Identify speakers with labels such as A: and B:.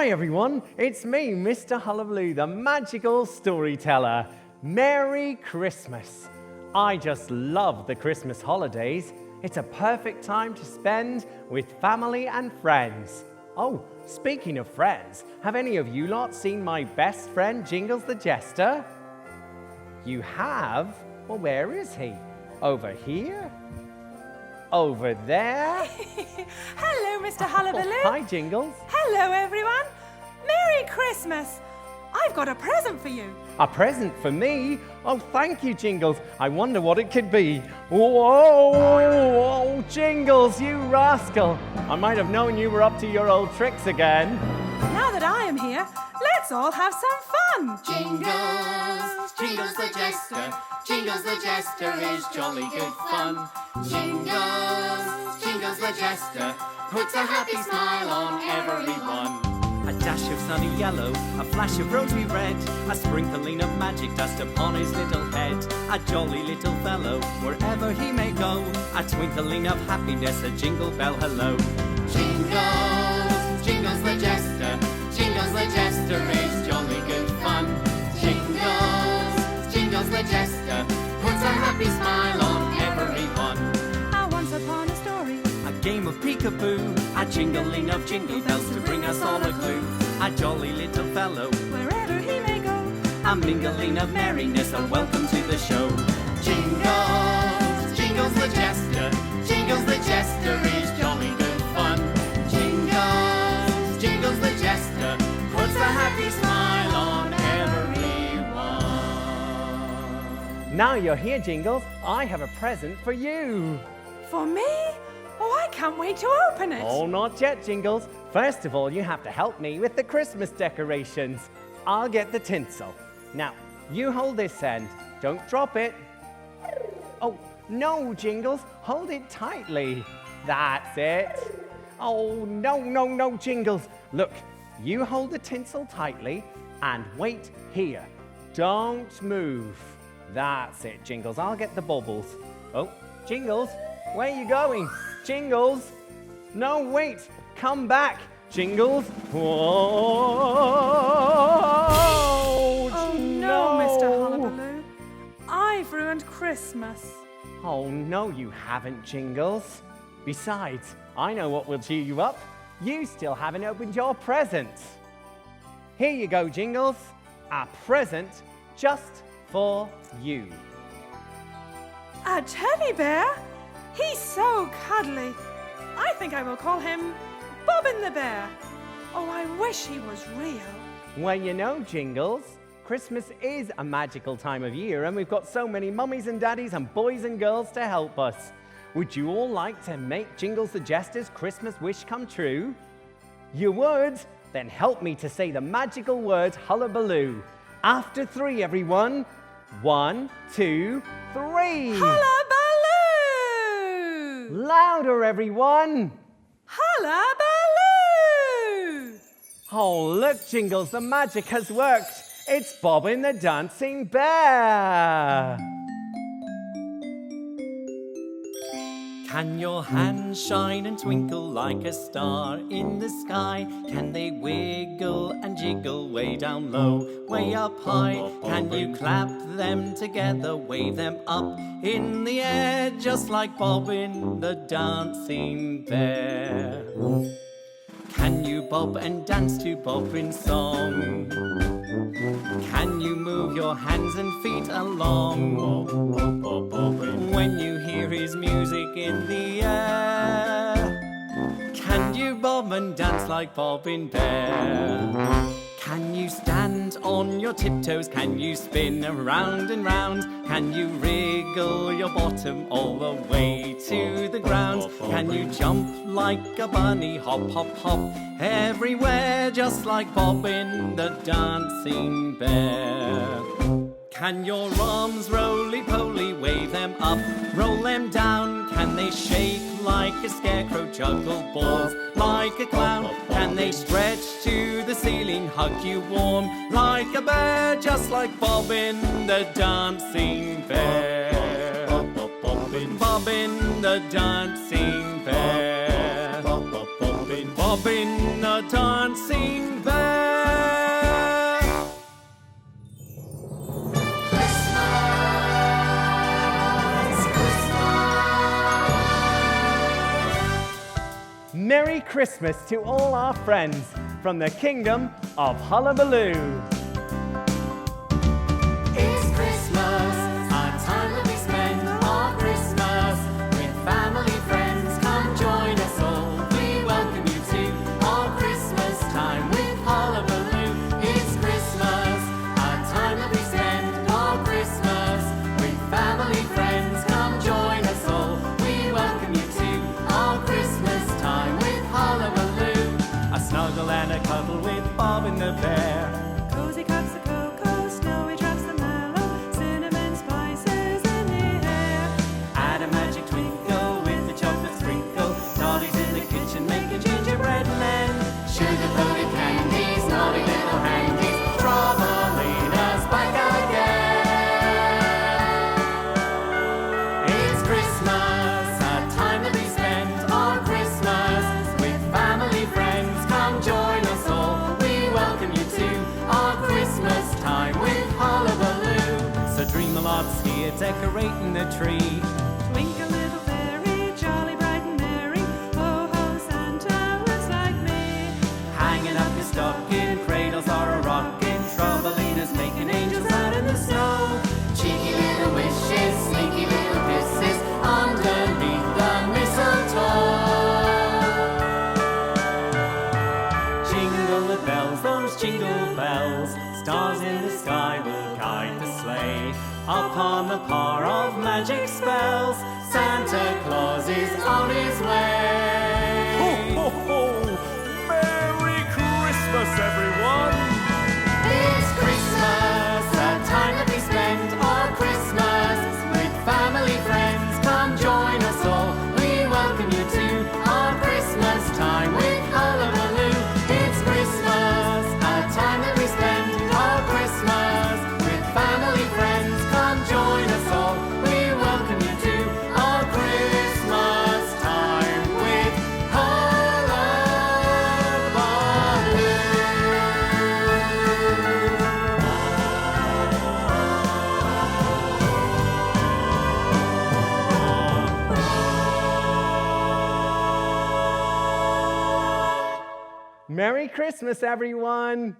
A: Hi everyone, it's me, Mr Hullabaloo, the Magical Storyteller. Merry Christmas. I just love the Christmas holidays. It's a perfect time to spend with family and friends. Oh, speaking of friends, have any of you lot seen my best friend Jingles the Jester? You have? Well, where is he? Over here? Over there?
B: Hello, Mr Hullabaloo.
A: Oh, hi, Jingles.
B: Hello, everyone. Merry Christmas. I've got a present for you.
A: A present for me? Oh, thank you, Jingles. I wonder what it could be. Whoa, Jingles, you rascal. I might have known you were up to your old tricks again.
B: Now that I am here, let's all have some fun.
C: Jingles, Jingles the Jester. Jingles the Jester is jolly good fun. Jingles, Jingles the Jester puts a happy smile on everyone.
D: A dash of sunny yellow, a flash of rosy red, a sprinkling of magic dust upon his little head. A jolly little fellow, wherever he may go, a twinkling of happiness, a jingle bell hello.
C: Jingles, Jingles the Jester. Jingles the Jester is jolly good fun. Jingles, Jingles the Jester puts a happy smile on everyone.
B: Once upon a story,
D: A game of peekaboo, a jingling of jingle bells to bring us all a clue. A jolly little fellow,
B: wherever he may go,
D: a mingling of merriness, a welcome to the show.
C: Jingles, Jingles the Jester. Jingles the Jester is jolly good fun. Jingles, Jingles the Jester puts a happy smile on everyone.
A: Now you're here, Jingles, I have a present for you.
B: for me? Oh, I can't wait to open it.
A: Oh, not yet, Jingles. First of all, you have to help me with the Christmas decorations. I'll get the tinsel. Now, you hold this end. Don't drop it. Oh, no, Jingles. Hold it tightly. That's it. Oh, no, Jingles. Look, you hold the tinsel tightly and wait here. Don't move. That's it, Jingles. I'll get the baubles. Oh, Jingles, where are you going? Jingles. No, wait. Come back, Jingles. Whoa!
B: Oh no, Mr Hullabaloo. I've ruined Christmas.
A: Oh, no, you haven't, Jingles. Besides, I know what will cheer you up. You still haven't opened your present. Here you go, Jingles. A present just for you.
B: A teddy bear? He's so cuddly. I think I will call him Bobbin the Bear. Oh, I wish he was real.
A: Well, you know, Jingles, Christmas is a magical time of year, and we've got so many mummies and daddies and boys and girls to help us. Would you all like to make Jingles the Jester's Christmas wish come true? You would? Then help me to say the magical word Hullabaloo. After 3, everyone. 1, 2, 3.
B: Hullabaloo!
A: Louder, everyone.
B: Hullabaloo!
A: Oh, look, Jingles, the magic has worked. It's Bobbin the Dancing Bear.
D: Can your hands shine and twinkle like a star in the sky? Can they wiggle and jiggle way down low, way up high? Can you clap them together, wave them up in the air, just like Bobbin the Dancing Bear? Can you bob and dance to Bobbin's song? Can you move your hands and feet along when you hear his music in the air? Can you bob and dance like Bobbin Bear? Can you stand on your tiptoes? Can you spin around and round? Can you wriggle your bottom all the way to the ground? Can you jump like a bunny, hop, hop, hop, everywhere, just like Bobbin the Dancing Bear? Can your arms roly-poly, wave them up, roll them down? Can they shake like a scarecrow, juggle balls like a clown? Can they stretch to the ceiling, hug you warm like a bear, just like Bobbin the Dancing Bear? Bobbin the Dancing Bear. Bobbin Bobbin the dancing bear.
A: Merry Christmas to all our friends from the kingdom of Hullabaloo.
C: It's Christmas, a time that we spend all Christmas with family, friends. Come join us all. We welcome you to all Christmas time with Hullabaloo. It's Christmas, a time that we spend all Christmas with family, friends. Come join us all. We welcome you to all Christmas time with Hullabaloo.
D: A snuggle and a cuddle with Bob and the bear.
B: Cozy cups of cocoa, snowy drops of mallow, cinnamon spices in the air.
D: Add a magic twinkle with the chocolate sprinkle. Dolly's in the kitchen making gingerbread men.
C: Sugar-coated candies, naughty little handies, Troublina's back again. It's Christmas, a time that we spend on Christmas with family, friends. Come join us all. We welcome you to our Christmas time with Hullabaloo.
D: So dream a lot's here decorating the tree.
B: Twinkle little fairy, jolly bright and merry. Ho ho, Santa looks like me.
D: Hanging up your stocking, cradles are a-rocking. Troublina's making angels out in the snow.
C: Cheeky little wishes, sneaky little kisses underneath the mistletoe.
D: Jingle the bells, those jingle bells. Stars in the sky will guide the sleigh. Upon the power of magic spells, Santa Claus is on his way.
E: Ho, ho, ho! Merry Christmas, everyone!
C: It's Christmas, a time that we spend all Christmas with family, friends. Come join us all. We welcome you to our Christmas time with Hullabaloo. It's Christmas, a time that we spend all Christmas with family, friends. Come join us all. We welcome you to our Christmas time with
A: Merry Christmas, everyone.